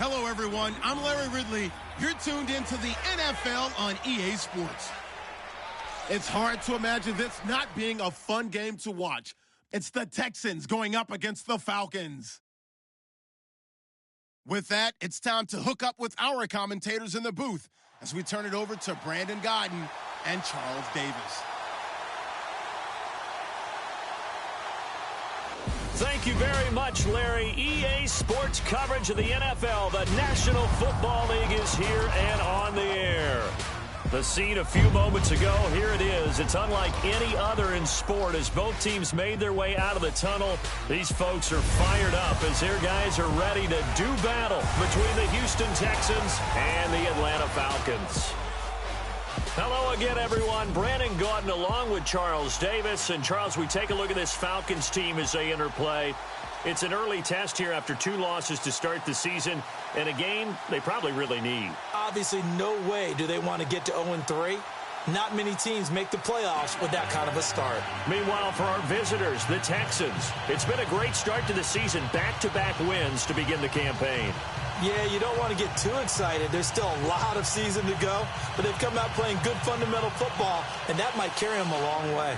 Hello, everyone. I'm Larry Ridley. You're tuned into the NFL on EA Sports. It's hard to imagine this not being a fun game to watch. It's the Texans going up against the Falcons. With that, it's time to hook up with our commentators in the booth as we turn it over to Brandon Godden and Charles Davis. Thank you very much, Larry. EA Sports coverage of the NFL. The National Football League is here and on the air. The scene a few moments ago, here it is. It's unlike any other in sport as both teams made their way out of the tunnel. These folks are fired up as their guys are ready to do battle between the Houston Texans and the Atlanta Falcons. Hello again, everyone. Brandon Gaudin along with Charles Davis. And, Charles, we take a look at this Falcons team as they interplay. It's an early test here after 2 losses to start the season, and a game they probably really need. Obviously, no way do they want to get to 0-3. Not many teams make the playoffs with that kind of a start. Meanwhile, for our visitors, the Texans, it's been a great start to the season. Back-to-back wins to begin the campaign. Yeah, you don't want to get too excited. There's still a lot of season to go, but they've come out playing good fundamental football, and that might carry them a long way.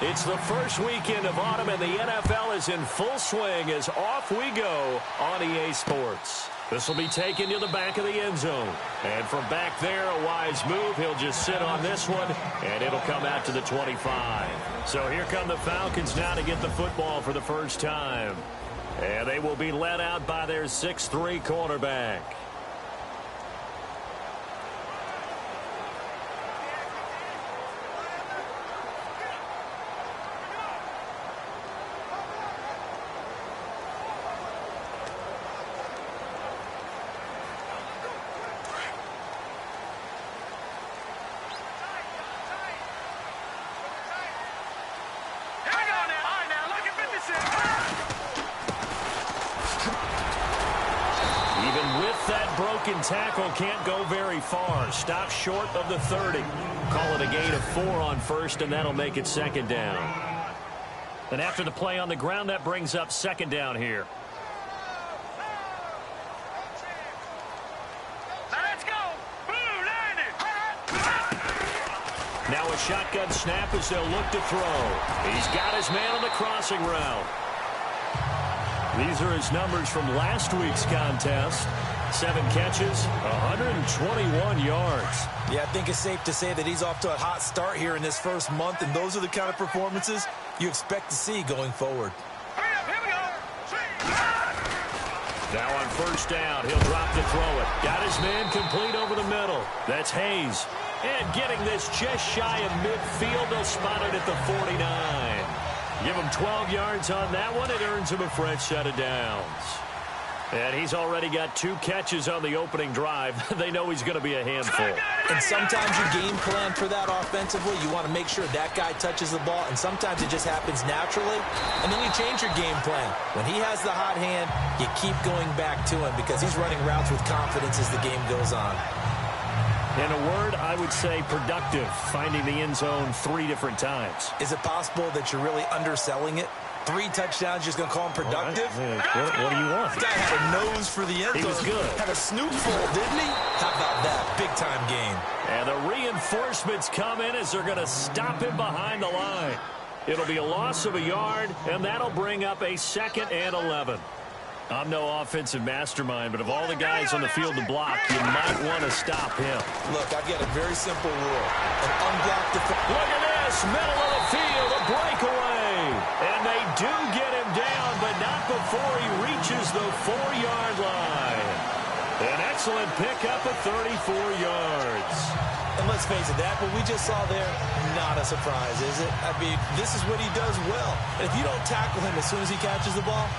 It's the first weekend of autumn, and the NFL is in full swing as off we go on EA Sports. This will be taken to the back of the end zone. And from back there, a wise move. He'll just sit on this one, and it'll come out to the 25. So here come the Falcons now to get the football for the first time. And they will be led out by their 6'3" quarterback. Tackle can't go very far. Stop short of the 30. Call it a gain of 4 on first, and that'll make it second down. And after the play on the ground, that brings up second down here. Let's go. Now a shotgun snap as they'll look to throw. He's got his man on the crossing route. These are his numbers from last week's contest. 7 catches, 121 yards. Yeah, I think it's safe to say that he's off to a hot start here in this first month, and those are the kind of performances you expect to see going forward. Here we go. Now on first down, he'll drop to throw it. Got his man complete over the middle. That's Hayes. And getting this just shy of midfield, they'll spot it at the 49. Give him 12 yards on that one. It earns him a fresh set of downs. And he's already got 2 catches on the opening drive. They know he's going to be a handful. And sometimes you game plan for that offensively. You want to make sure that guy touches the ball, and sometimes it just happens naturally. And then you change your game plan. When he has the hot hand, you keep going back to him because he's running routes with confidence as the game goes on. In a word, I would say productive, finding the end zone 3 different times. Is it possible that you're really underselling it? 3 touchdowns, just going to call him productive? Right. What do you want? This guy had a nose for the end zone. He was good. Had a snoot full, didn't he? How about that? Big-time game. And the reinforcements come in as they're going to stop him behind the line. It'll be a loss of a yard, and that'll bring up a 2nd and 11. I'm no offensive mastermind, but of all the guys on the field to block, you might want to stop him. Look, I've got a very simple rule. An unblocked defense. Look at this, middle of the field, a breakaway. And they do get him down, but not before he reaches the 4-yard line. An excellent pickup of 34 yards. And let's face it, that what we just saw there, not a surprise, is it? I mean, this is what he does well. And if you don't tackle him as soon as he catches the ball,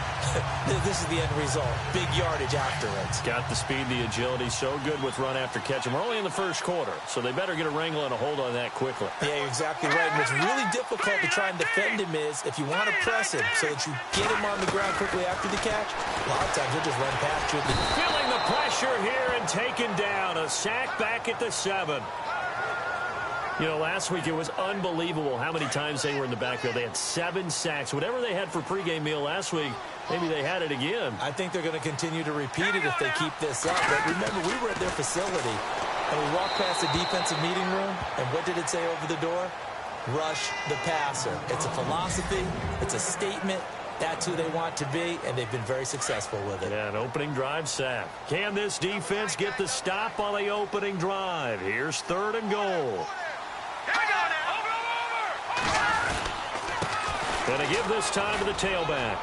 this is the end result. Big yardage afterwards. Got the speed, the agility, so good with run after catch. And we're only in the first quarter, so they better get a wrangle and a hold on that quickly. Yeah, you're exactly right. And what's really difficult to try and defend him is if you want to press him so that you get him on the ground quickly after the catch, a lot of times he'll just run past you. Feeling the pressure here and taken down. A sack back at the 7. You know, last week it was unbelievable how many times they were in the backfield. They had 7 sacks. Whatever they had for pregame meal last week, maybe they had it again. I think they're going to continue to repeat it if they keep this up. But remember, we were at their facility, and we walked past the defensive meeting room, and what did it say over the door? Rush the passer. It's a philosophy. It's a statement. That's who they want to be, and they've been very successful with it. Yeah, an opening drive sack. Can this defense get the stop on the opening drive? Here's 3rd and goal. Going to give this time to the tailback.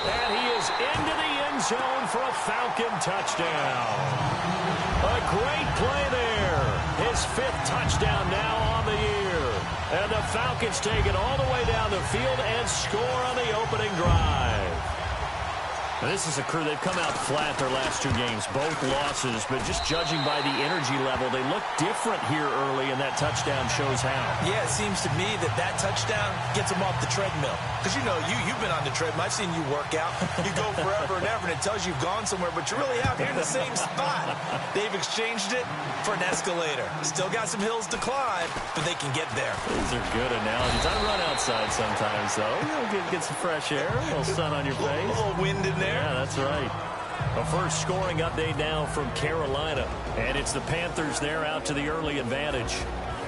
And he is into the end zone for a Falcon touchdown. A great play there. His 5th touchdown now on the year. And the Falcons take it all the way down the field and score on the opening drive. Now, this is a crew. They've come out flat their last 2 games, both losses, but just judging by the energy level, they look different here early, and that touchdown shows how. Yeah, it seems to me that touchdown gets them off the treadmill. Because, you know, you've been on the treadmill. I've seen you work out. You go forever and ever, and it tells you you've gone somewhere, but you really have. You're in the same spot. They've exchanged it for an escalator. Still got some hills to climb, but they can get there. These are good analogies. I run outside sometimes, though. You know, get some fresh air, a little sun on your face. A little wind in there. Yeah, that's right. A first scoring update now from Carolina. And it's the Panthers there out to the early advantage.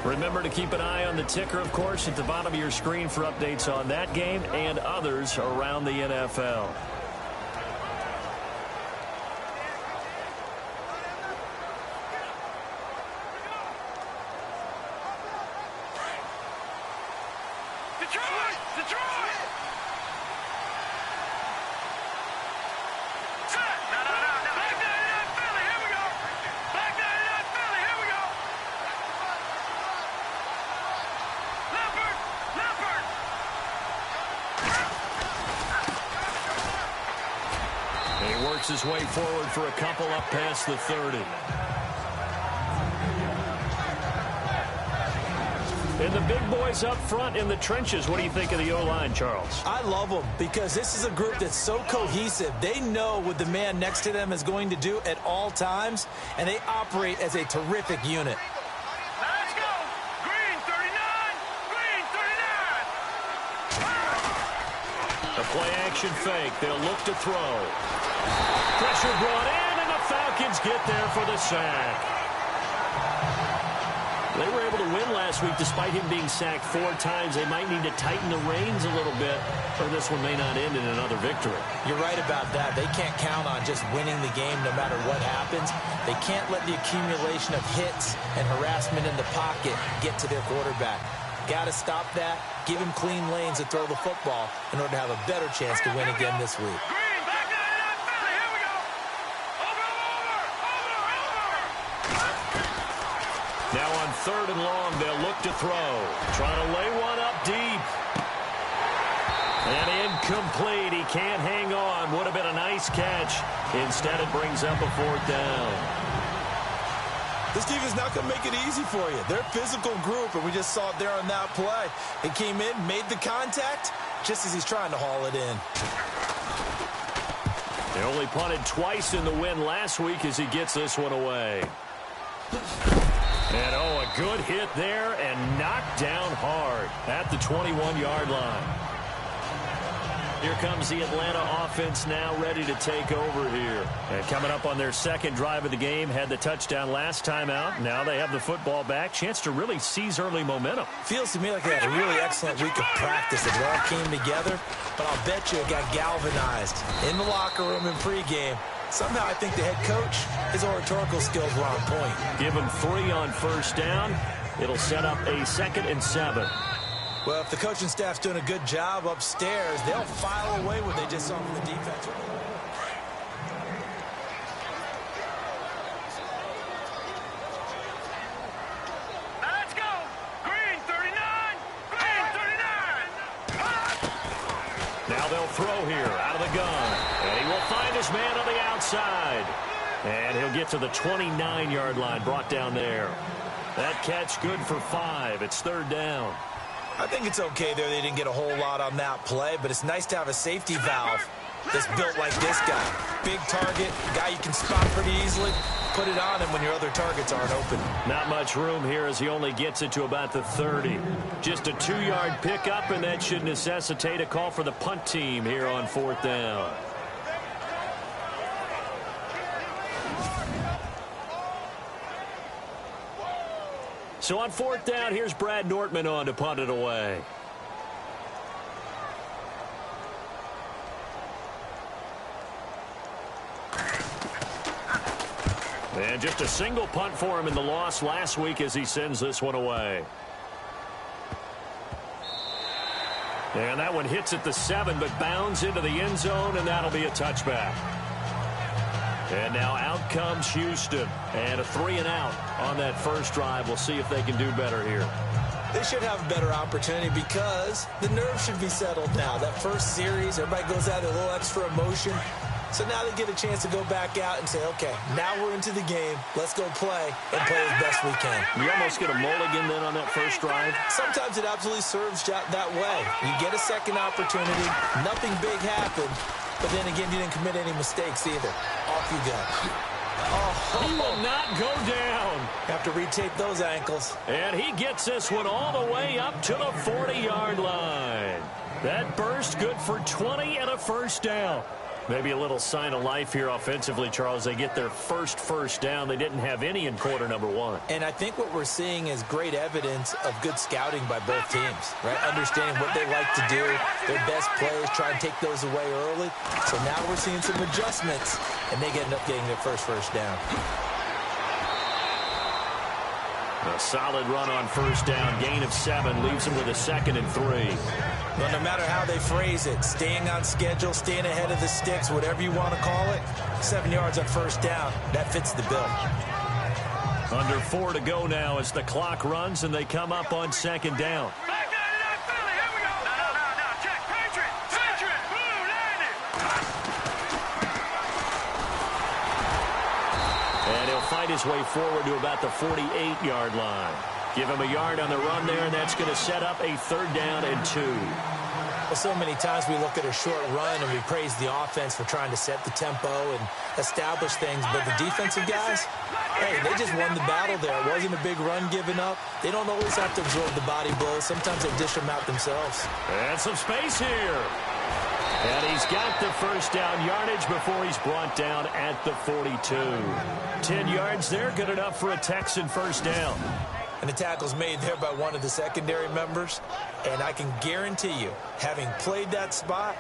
Remember to keep an eye on the ticker, of course, at the bottom of your screen for updates on that game and others around the NFL. His way forward for a couple up past the 30. And the big boys up front in the trenches. What do you think of the O-line, Charles? I love them because this is a group that's so cohesive. They know what the man next to them is going to do at all times, and they operate as a terrific unit. Let's go! Green 39! Green 39! A play-action fake. They'll look to throw. Pressure brought in, and the Falcons get there for the sack. They were able to win last week despite him being sacked 4 times. They might need to tighten the reins a little bit, or this one may not end in another victory. You're right about that. They can't count on just winning the game no matter what happens. They can't let the accumulation of hits and harassment in the pocket get to their quarterback. Got to stop that, give him clean lanes to throw the football in order to have a better chance to win again this week. Now on 3rd and long, they'll look to throw. Trying to lay one up deep. And incomplete. He can't hang on. Would have been a nice catch. Instead, it brings up a 4th down. This team is not going to make it easy for you. They're a physical group, and we just saw it there on that play. They came in, made the contact, just as he's trying to haul it in. They only punted twice in the win last week as he gets this one away. And, oh, a good hit there and knocked down hard at the 21-yard line. Here comes the Atlanta offense now ready to take over here. And coming up on their 2nd drive of the game, had the touchdown last time out. Now they have the football back. Chance to really seize early momentum. Feels to me like they had a really excellent week of practice. It all came together, but I'll bet you it got galvanized in the locker room in pregame. Somehow I think the head coach, his oratorical skills were on point. Give him 3 on 1st down. It'll set up a 2nd and 7. Well, if the coaching staff's doing a good job upstairs, they'll file away what they just saw from the defense. Let's go! Green 39! Green 39! Now they'll throw here out of the gun. And he will find his man on the outside. And he'll get to the 29-yard line, brought down there. That catch good for 5. It's 3rd down. I think it's okay there. They didn't get a whole lot on that play, but it's nice to have a safety valve that's built like this guy. Big target, guy you can spot pretty easily. Put it on him when your other targets aren't open. Not much room here as he only gets it to about the 30. Just a 2-yard pickup, and that should necessitate a call for the punt team here on 4th down. So on 4th down, here's Brad Nortman on to punt it away. And just a single punt for him in the loss last week as he sends this one away. And that one hits at the 7, but bounds into the end zone, and that'll be a touchback. And now out comes Houston. And a 3-and-out on that first drive. We'll see if they can do better here. They should have a better opportunity because the nerves should be settled now. That first series, everybody goes out with a little extra emotion. So now they get a chance to go back out and say, okay, now we're into the game. Let's go play and play as best we can. You almost get a mulligan then on that first drive? Sometimes it absolutely serves that way. You get a second opportunity. Nothing big happened. But then again, you didn't commit any mistakes either. Off you go. Oh, he will not go down. Have to retape those ankles. And he gets this one all the way up to the 40-yard line. That burst good for 20 and a first down. Maybe a little sign of life here offensively, Charles. They get their first down. They didn't have any in quarter number 1. And I think what we're seeing is great evidence of good scouting by both teams, right? Understanding what they like to do, their best plays, try and take those away early. So now we're seeing some adjustments, and they end up getting their first down. A solid run on first down. Gain of 7 leaves them with a 2nd and 3. Well, no matter how they phrase it, staying on schedule, staying ahead of the sticks, whatever you want to call it, 7 yards on first down, that fits the bill. Under 4 to go now as the clock runs and they come up on 2nd down. Back 99 Philly, here we go. No, check. Patriot, blue, landed. And he'll fight his way forward to about the 48-yard line. Give him a yard on the run there, and that's going to set up a 3rd down and 2. Well, so many times we look at a short run and we praise the offense for trying to set the tempo and establish things, but the defensive guys, hey, they just won the battle there. It wasn't a big run given up. They don't always have to absorb the body blows. Sometimes they dish them out themselves. And some space here. And he's got the first down yardage before he's brought down at the 42. 10 yards there, good enough for a Texan first down. And the tackle's made there by one of the secondary members. And I can guarantee you, having played that spot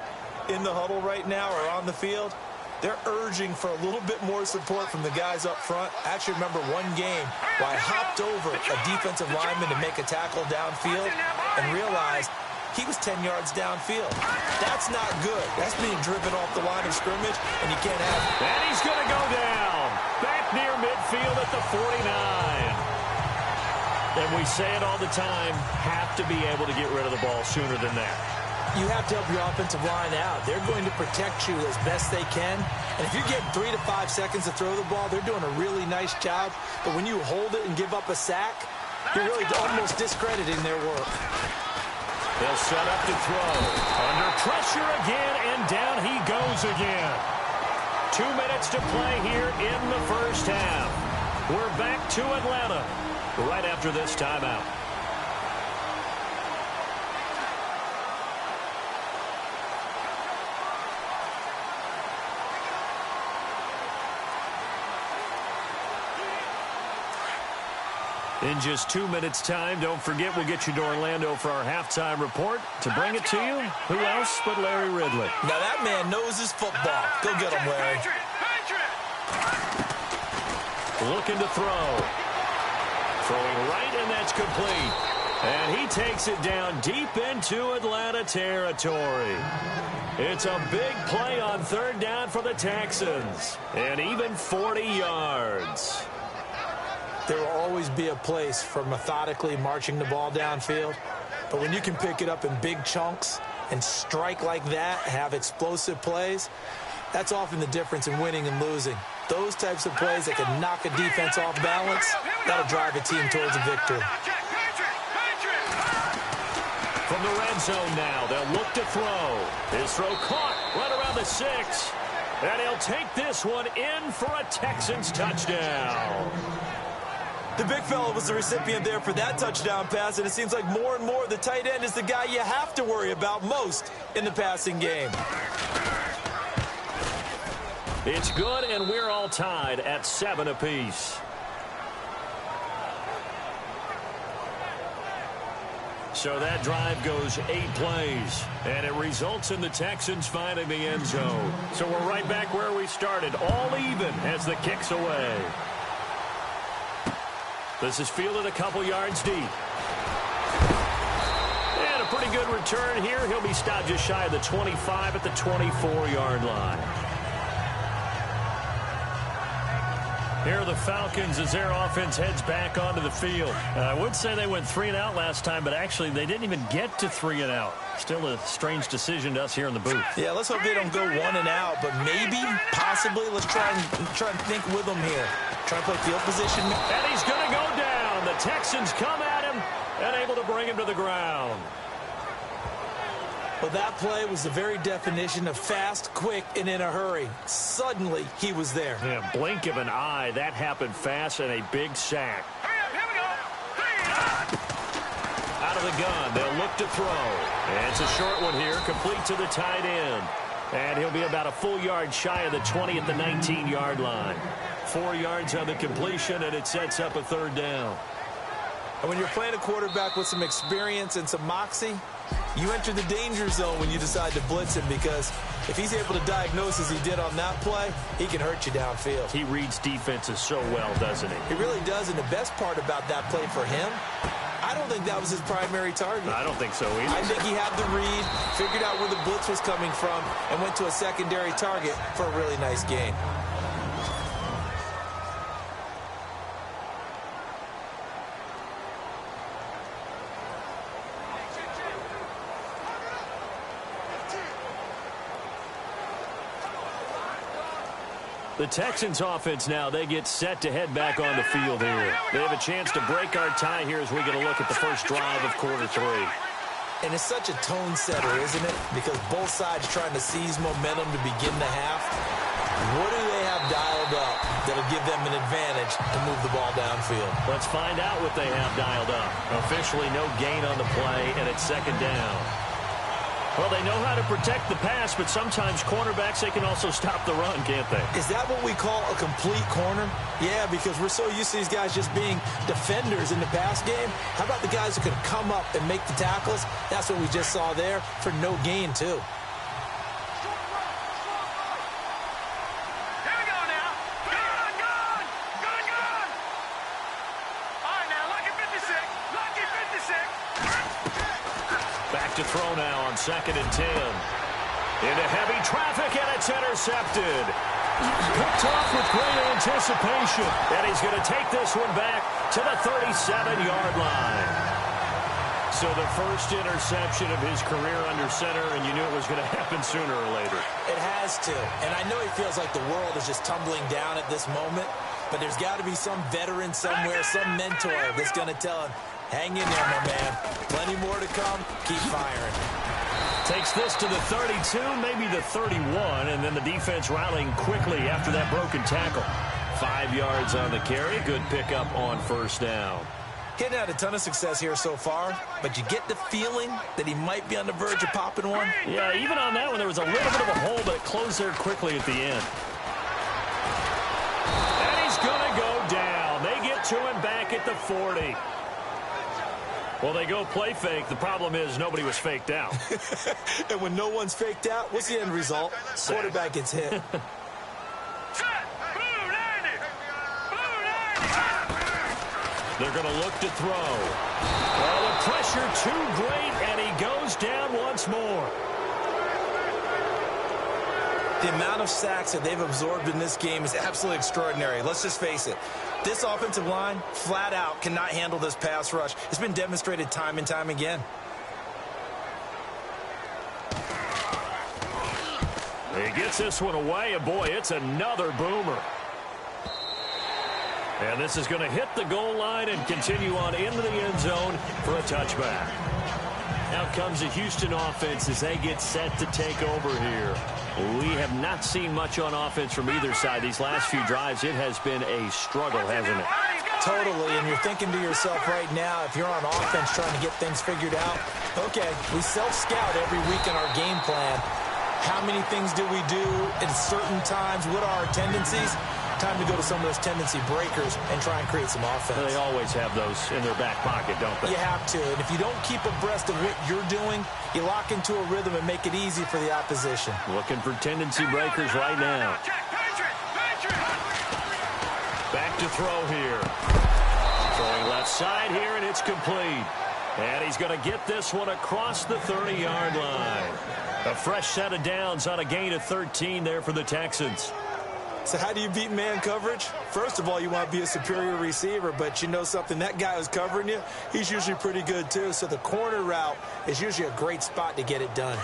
in the huddle right now or on the field, they're urging for a little bit more support from the guys up front. I actually remember one game where I hopped over a defensive lineman to make a tackle downfield and realized he was 10 yards downfield. That's not good. That's being driven off the line of scrimmage, and you can't have it. And he's going to go down. Back near midfield at the 49. And we say it all the time, have to be able to get rid of the ball sooner than that. You have to help your offensive line out. They're going to protect you as best they can. And if you get 3 to 5 seconds to throw the ball, they're doing a really nice job. But when you hold it and give up a sack, you're really almost discrediting their work. They'll set up to throw. Under pressure again, and down he goes again. 2 minutes to play here in the first half. We're back to Atlanta right after this timeout. In just 2 minutes' time, don't forget we'll get you to Orlando for our halftime report. To bring it to you, who else but Larry Ridley? Now that man knows his football. Go get him, Larry. Looking to throw. Throwing right, and that's complete. And he takes it down deep into Atlanta territory. It's a big play on 3rd down for the Texans. And even 40 yards. There will always be a place for methodically marching the ball downfield. But when you can pick it up in big chunks and strike like that, have explosive plays, that's often the difference in winning and losing. Those types of plays that can knock a defense off balance, that'll drive a team towards a victory. From the red zone now, they'll look to throw. His throw caught right around the 6. And he'll take this one in for a Texans touchdown. The big fella was the recipient there for that touchdown pass, and it seems like more and more the tight end is the guy you have to worry about most in the passing game. It's good, and we're all tied at 7 apiece. So that drive goes 8 plays, and it results in the Texans finding the end zone. So we're right back where we started, all even as the kick's away. This is fielded a couple yards deep. And a pretty good return here. He'll be stopped just shy of the 25 at the 24-yard line. Here are the Falcons as their offense heads back onto the field. I would say they went 3 and out last time, but actually they didn't even get to 3 and out. Still a strange decision to us here in the booth. Yeah, let's hope they don't go 1 and out, but maybe, possibly, let's try and think with them here. Try and play field position. And he's going to go down. The Texans come at him and able to bring him to the ground. Well, that play was the very definition of fast, quick, and in a hurry. Suddenly, he was there. Yeah, blink of an eye. That happened fast and a big sack. Here we go. Out of the gun, they'll look to throw. And it's a short one here, complete to the tight end. And he'll be about a full yard shy of the 20 at the 19-yard line. 4 yards on the completion, and it sets up a 3rd down. And when you're playing a quarterback with some experience and some moxie, you enter the danger zone when you decide to blitz him, because if he's able to diagnose as he did on that play, he can hurt you downfield. He reads defenses so well, doesn't he? He really does, and the best part about that play for him, I don't think that was his primary target. I don't think so either. I think he had the read, figured out where the blitz was coming from, and went to a secondary target for a really nice gain. The Texans offense now, they get set to head back on the field here. They have a chance to break our tie here as we get a look at the first drive of quarter 3. And it's such a tone setter, isn't it? Because both sides trying to seize momentum to begin the half. What do they have dialed up that'll give them an advantage to move the ball downfield? Let's find out what they have dialed up. Officially no gain on the play, and it's 2nd down. Well, they know how to protect the pass, but sometimes cornerbacks, they can also stop the run, can't they? Is that what we call a complete corner? Yeah, because we're so used to these guys just being defenders in the pass game. How about the guys who can come up and make the tackles? That's what we just saw there for no gain, too. Here we go now. Gun. All right, now, lucky 56. Lucky 56. Back to throw now on 2nd and 10. Into heavy traffic, and it's intercepted. Picked off with great anticipation. And he's going to take this one back to the 37-yard line. So the first interception of his career under center, and you knew it was going to happen sooner or later. It has to. And I know he feels like the world is just tumbling down at this moment, but there's got to be some veteran somewhere, some mentor that's going to tell him, hang in there, my man. Plenty more to come. Keep firing. Takes this to the 32, maybe the 31, and then the defense rallying quickly after that broken tackle. 5 yards on the carry. Good pickup on 1st down. He hadn't had a ton of success here so far, but you get the feeling that he might be on the verge of popping one. Yeah, even on that one, there was a little bit of a hole, but it closed there quickly at the end. And he's going to go down. They get to him back at the 40. Well, they go play fake. The problem is nobody was faked out. And when no one's faked out, what's the end result? Quarterback gets hit. Set. Blue 90. Blue 90. They're going to look to throw. Well, the pressure too great, and he goes down once more. The amount of sacks that they've absorbed in this game is absolutely extraordinary. Let's just face it. This offensive line, flat out, cannot handle this pass rush. It's been demonstrated time and time again. He gets this one away, and boy, it's another boomer. And this is going to hit the goal line and continue on into the end zone for a touchback. Now comes the Houston offense as they get set to take over here. We have not seen much on offense from either side. These last few drives, it has been a struggle, hasn't it? Totally, and you're thinking to yourself right now, if you're on offense trying to get things figured out, okay, we self-scout every week in our game plan. How many things do we do at certain times? What are our tendencies? Time to go to some of those tendency breakers and try and create some offense. They always have those in their back pocket, don't they? You have to, and if you don't keep abreast of what you're doing, you lock into a rhythm and make it easy for the opposition. Looking for tendency breakers right now. Back to throw here. Throwing left side here, and it's complete. And he's going to get this one across the 30-yard line. A fresh set of downs on a gain of 13 there for the Texans. So how do you beat man coverage? First of all, you want to be a superior receiver, but you know something, that guy who's covering you, he's usually pretty good too. So the corner route is usually a great spot to get it done.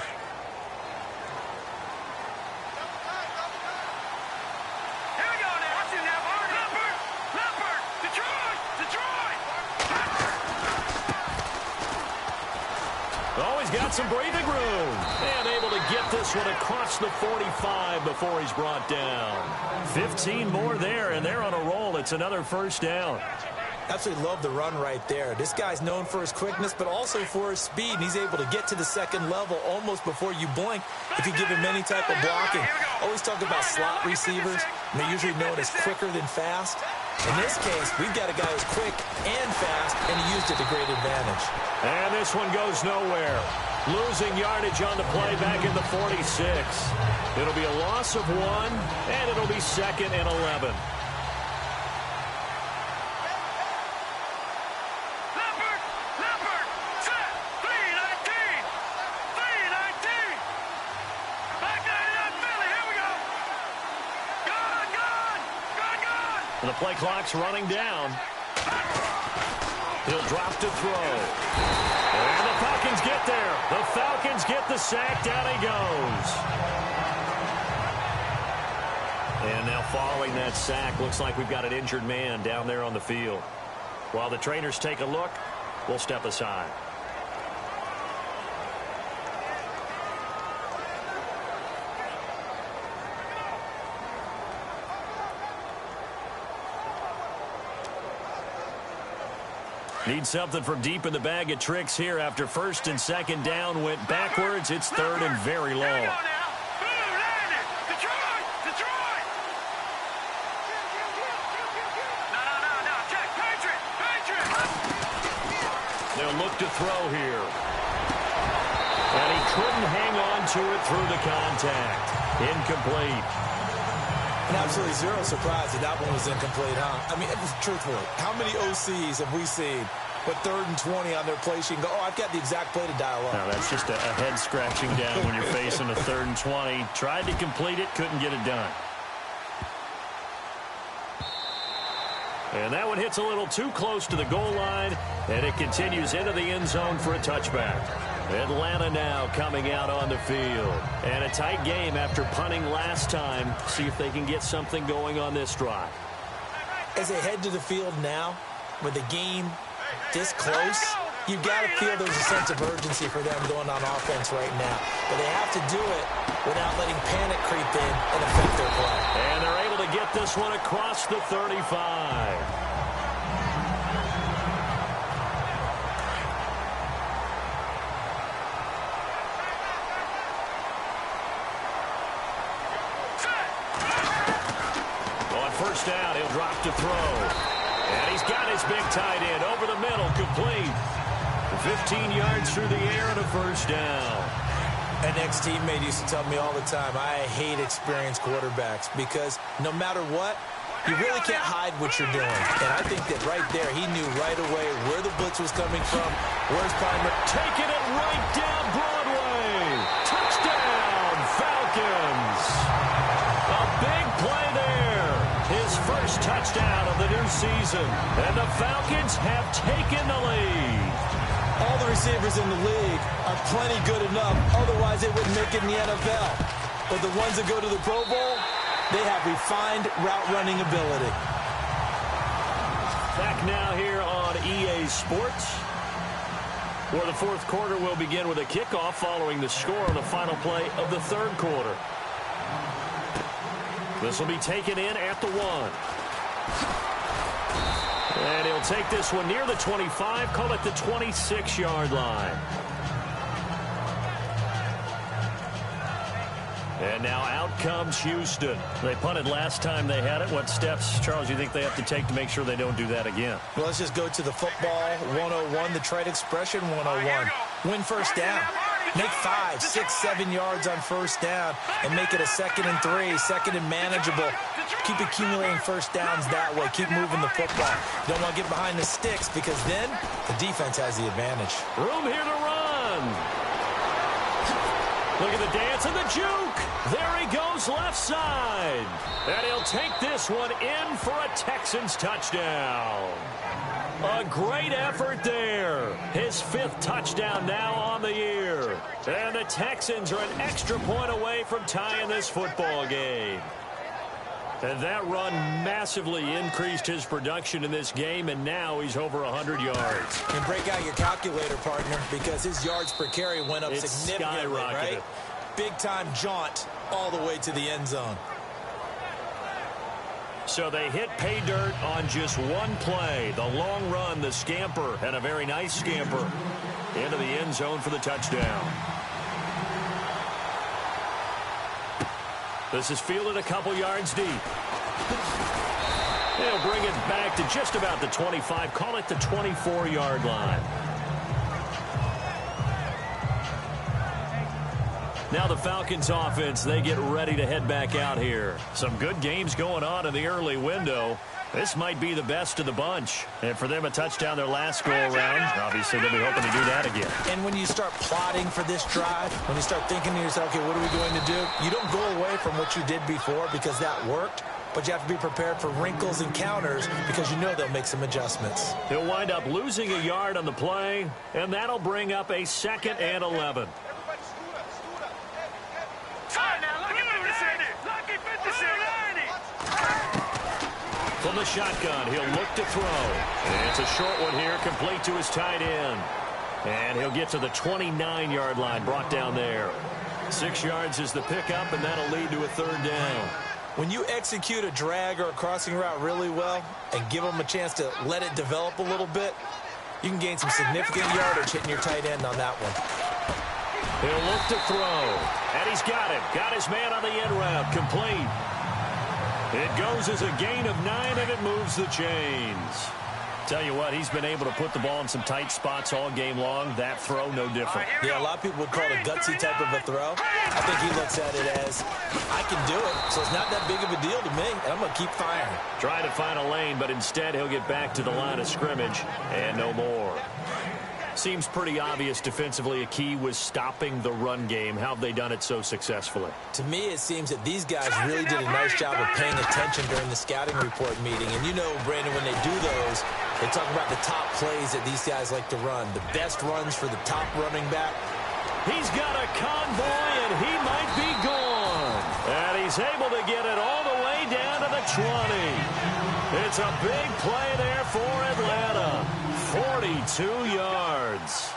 Got some breathing room and able to get this one across the 45 before he's brought down. 15 more there, and they're on a roll. It's another first down. Absolutely love the run right there. This guy's known for his quickness, but also for his speed, and he's able to get to the second level almost before you blink if you give him any type of blocking. Always talk about slot receivers, and they're usually known as quicker than fast. In this case, we've got a guy who's quick and fast, and he used it to great advantage. And this one goes nowhere. Losing yardage on the play back in the 46. It'll be a loss of 1, and it'll be 2nd and 11. And the play clock's running down. He'll drop to throw. And the Falcons get there. The Falcons get the sack. Down he goes. And now following that sack, looks like we've got an injured man down there on the field. While the trainers take a look, we'll step aside. Need something from deep in the bag of tricks here after 1st and 2nd down went backwards. It's 3rd and very long. They'll look to throw here. And he couldn't hang on to it through the contact. Incomplete. And absolutely zero surprise that that one was incomplete, huh? I mean, truthfully, how many OCs have we seen with 3rd and 20 on their play sheet and go, oh, I've got the exact play to dial up? No, that's just a head scratching down when you're facing a 3rd and 20. Tried to complete it, couldn't get it done. And that one hits a little too close to the goal line, and it continues into the end zone for a touchback. Atlanta now coming out on the field. And a tight game after punting last time. See if they can get something going on this drive. As they head to the field now, with the game this close, you've got to feel there's a sense of urgency for them going on offense right now. But they have to do it without letting panic creep in and affect their play. And they're able to get this one across the 35. First down, he'll drop to throw. And he's got his big tight end over the middle, complete. 15 yards through the air and a first down. An ex-teammate used to tell me all the time, I hate experienced quarterbacks because no matter what, you really can't hide what you're doing. And I think that right there, he knew right away where the blitz was coming from, where's Primer. Taking it right down Broadway. Touchdown, Falcons. A big play there. His first touchdown of the new season. And the Falcons have taken the lead. All the receivers in the league are plenty good enough. Otherwise, they wouldn't make it in the NFL. But the ones that go to the Pro Bowl, they have refined route running ability. Back now here on EA Sports. Where the fourth quarter will begin with a kickoff following the score on the final play of the third quarter. This will be taken in at the 1. And he'll take this one near the 25, call it the 26-yard line. And now out comes Houston. They punted last time they had it. What steps, Charles, do you think they have to take to make sure they don't do that again? Well, let's just go to the football 101, the trade expression 101. Win first down. Make 5, 6, 7 yards on first down and make it a 2nd and 3, 2nd and manageable. Keep accumulating first downs that way. Keep moving the football. You don't want to get behind the sticks because then the defense has the advantage. Room here to run. Look at the dance and the juke. There he goes left side. And he'll take this one in for a Texans touchdown. A great effort there. His 5th touchdown now on the year. And the Texans are an extra point away from tying this football game. And that run massively increased his production in this game, and now he's over 100 yards. And break out your calculator, partner, because his yards per carry went up significantly, right? Big-time jaunt all the way to the end zone. So they hit pay dirt on just one play. The long run, the scamper, and a very nice scamper into the end zone for the touchdown. This is fielded a couple yards deep. They'll bring it back to just about the 25. Call it the 24-yard line. Now the Falcons offense, they get ready to head back out here. Some good games going on in the early window. This might be the best of the bunch. And for them, a touchdown their last go-around. Obviously, they'll be hoping to do that again. And when you start plotting for this drive, when you start thinking to yourself, okay, what are we going to do? You don't go away from what you did before because that worked. But you have to be prepared for wrinkles and counters because you know they'll make some adjustments. He'll wind up losing a yard on the play, and that'll bring up a 2nd and 11. From the shotgun, he'll look to throw. And it's a short one here, complete to his tight end. And he'll get to the 29-yard line, brought down there. 6 yards is the pickup, and that'll lead to a 3rd down. When you execute a drag or a crossing route really well and give them a chance to let it develop a little bit, you can gain some significant yardage hitting your tight end on that one. He'll look to throw. And he's got it. Got his man on the end route. Complete. It goes as a gain of 9, and it moves the chains. Tell you what, he's been able to put the ball in some tight spots all game long. That throw, no different. Yeah, a lot of people would call it a gutsy type of a throw. I think he looks at it as, I can do it, so it's not that big of a deal to me, and I'm going to keep firing. Trying to find a lane, but instead he'll get back to the line of scrimmage, and no more. Seems pretty obvious defensively a key was stopping the run game. How have they done it so successfully? To me, it seems that these guys really did a nice job of paying attention during the scouting report meeting. And you know, Brandon, when they do those, they talk about the top plays that these guys like to run. The best runs for the top running back. He's got a convoy, and he might be gone. And he's able to get it all the way down to the 20. It's a big play there for Atlanta. 42 yards.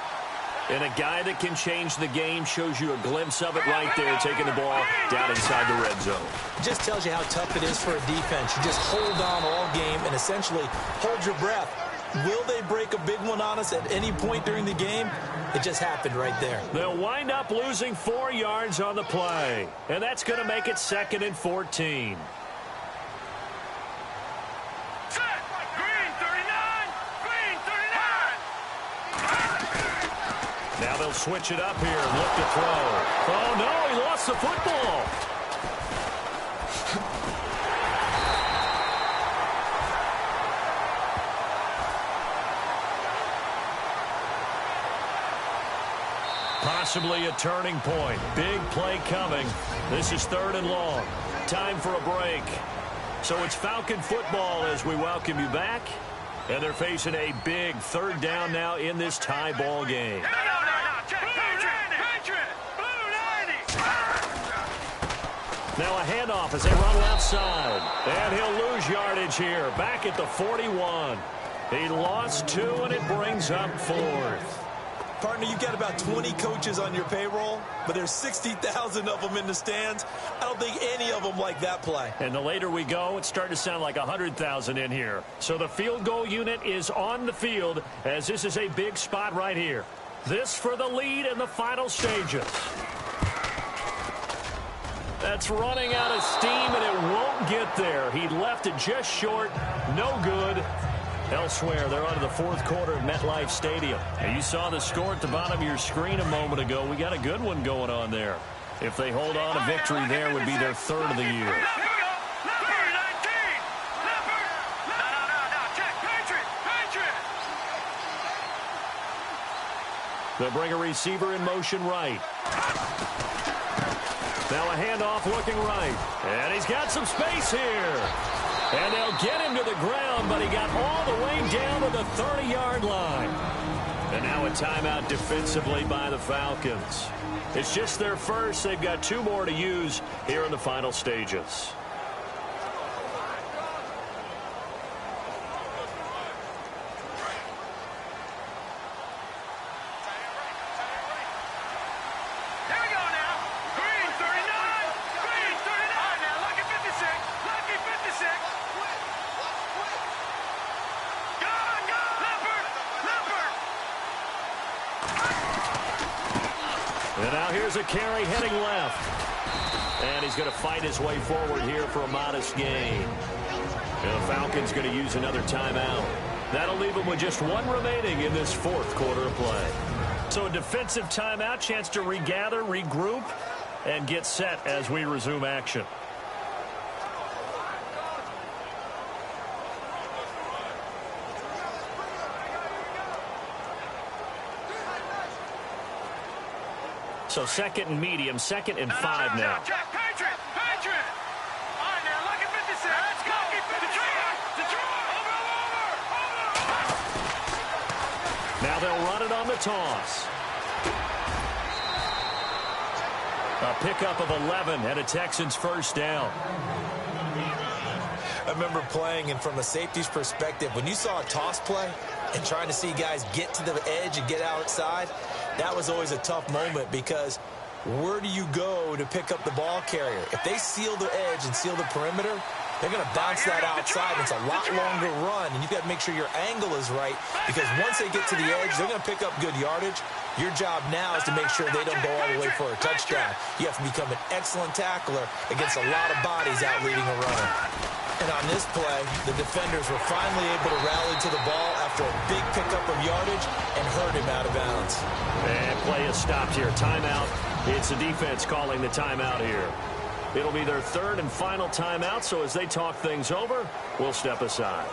And a guy that can change the game shows you a glimpse of it right there, taking the ball down inside the red zone. It just tells you how tough it is for a defense. You just hold on all game and essentially hold your breath. Will they break a big one on us at any point during the game? It just happened right there. They'll wind up losing 4 yards on the play. And that's going to make it 2nd and 14. Now they'll switch it up here and look to throw. Oh, no, he lost the football. Possibly a turning point. Big play coming. This is 3rd and long. Time for a break. So it's Falcon football as we welcome you back. And they're facing a big 3rd down now in this tie ball game. Now a handoff as they run left side. And he'll lose yardage here. Back at the 41. He lost 2, and it brings up 4th. Partner, you've got about 20 coaches on your payroll, but there's 60,000 of them in the stands. I don't think any of them like that play. And the later we go, it's starting to sound like 100,000 in here. So the field goal unit is on the field, as this is a big spot right here. This for the lead in the final stages. That's running out of steam, and it won't get there. He left it just short. No good. Elsewhere, they're on to the fourth quarter of MetLife Stadium. And you saw the score at the bottom of your screen a moment ago. We got a good one going on there. If they hold on, a victory there would be their third of the year. They'll bring a receiver in motion right. Now a handoff looking right. And he's got some space here. And they'll get him to the ground, but he got all the way down to the 30-yard line. And now a timeout defensively by the Falcons. It's just their first. They've got 2 more to use here in the final stages. And now here's a carry heading left. And he's going to fight his way forward here for a modest gain. And the Falcons going to use another timeout. That'll leave them with just 1 remaining in this fourth quarter of play. So a defensive timeout, chance to regather, regroup, and get set as we resume action. So second and medium, 2nd and 5 now. Jack, Patriot! All right, now, look at 56. Let's go! Detroit! Over! Now they'll run it on the toss. A pickup of 11 and a Texans first down. I remember playing, and from a safety's perspective, when you saw a toss play and trying to see guys get to the edge and get outside, that was always a tough moment, because where do you go to pick up the ball carrier? If they seal the edge and seal the perimeter, they're going to bounce that outside. It's a lot longer run, and you've got to make sure your angle is right, because once they get to the edge, they're going to pick up good yardage. Your job now is to make sure they don't go all the way for a touchdown. You have to become an excellent tackler against a lot of bodies out leading a runner. And on this play, the defenders were finally able to rally to the ball after a big pickup of yardage and hurt him out of bounds. And play is stopped here. Timeout. It's the defense calling the timeout here. It'll be their third and final timeout, so as they talk things over, we'll step aside.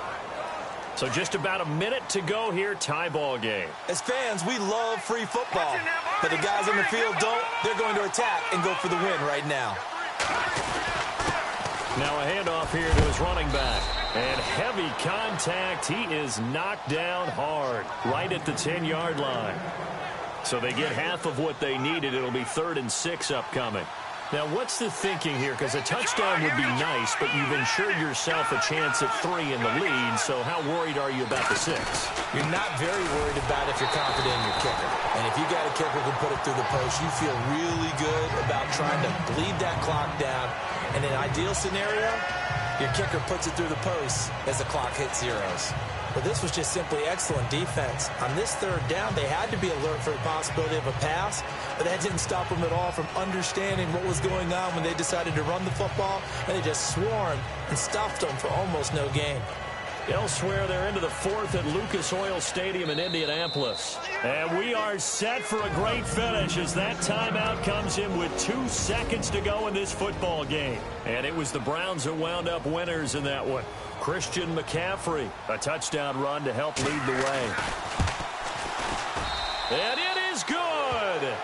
So just about a minute to go here, tie ball game. As fans, we love free football, but the guys on the field don't. They're going to attack and go for the win right now. Now a handoff here to his running back. And heavy contact. He is knocked down hard right at the 10-yard line. So they get half of what they needed. It'll be 3rd and 6 upcoming. Now, what's the thinking here? Because a touchdown would be nice, but you've ensured yourself a chance at 3 in the lead, so how worried are you about the 6? You're not very worried about if you're confident in your kicker. And if you got a kicker who can put it through the post, you feel really good about trying to bleed that clock down. In an ideal scenario, your kicker puts it through the post as the clock hits zeros. But this was just simply excellent defense. On this 3rd down, they had to be alert for the possibility of a pass, but that didn't stop them at all from understanding what was going on when they decided to run the football, and they just swarmed and stuffed them for almost no gain. Elsewhere, they're into the 4th at Lucas Oil Stadium in Indianapolis. And we are set for a great finish as that timeout comes in with 2 seconds to go in this football game. And it was the Browns that wound up winners in that one. Christian McCaffrey, a touchdown run to help lead the way. And it is good.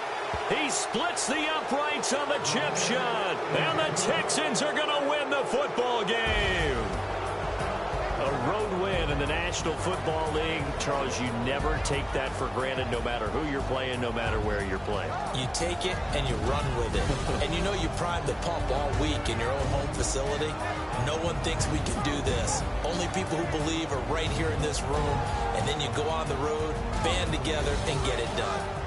He splits the uprights on the chip shot. And the Texans are going to win the football game. A road win in the National Football League. Charles, you never take that for granted, no matter who you're playing, no matter where you're playing. You take it and you run with it. And you know you primed the pump all week in your own home facility. No one thinks we can do this. Only people who believe are right here in this room. And then you go on the road, band together, and get it done.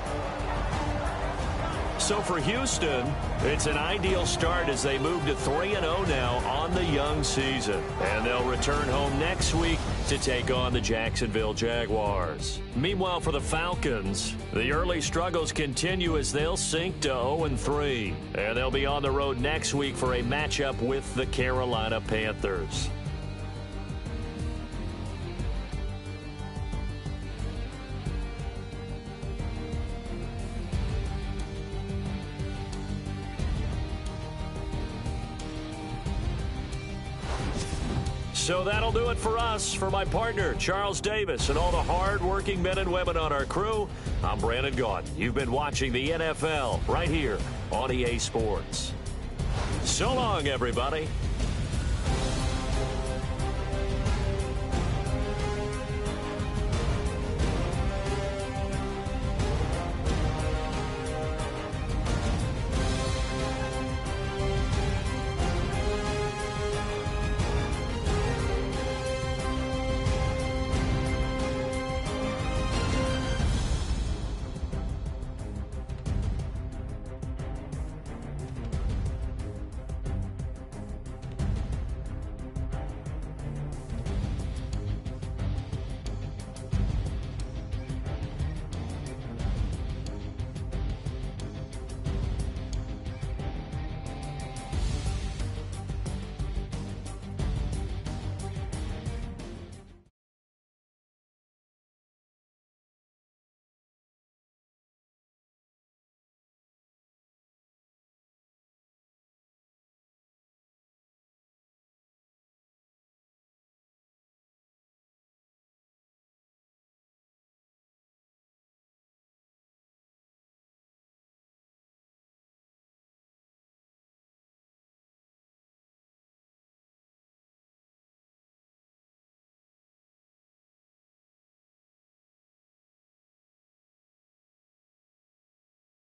So for Houston, it's an ideal start as they move to 3-0 now on the young season. And they'll return home next week to take on the Jacksonville Jaguars. Meanwhile, for the Falcons, the early struggles continue as they'll sink to 0-3. And they'll be on the road next week for a matchup with the Carolina Panthers. So that'll do it for us. For my partner, Charles Davis, and all the hard-working men and women on our crew, I'm Brandon Gaudin. You've been watching the NFL right here on EA Sports. So long, everybody.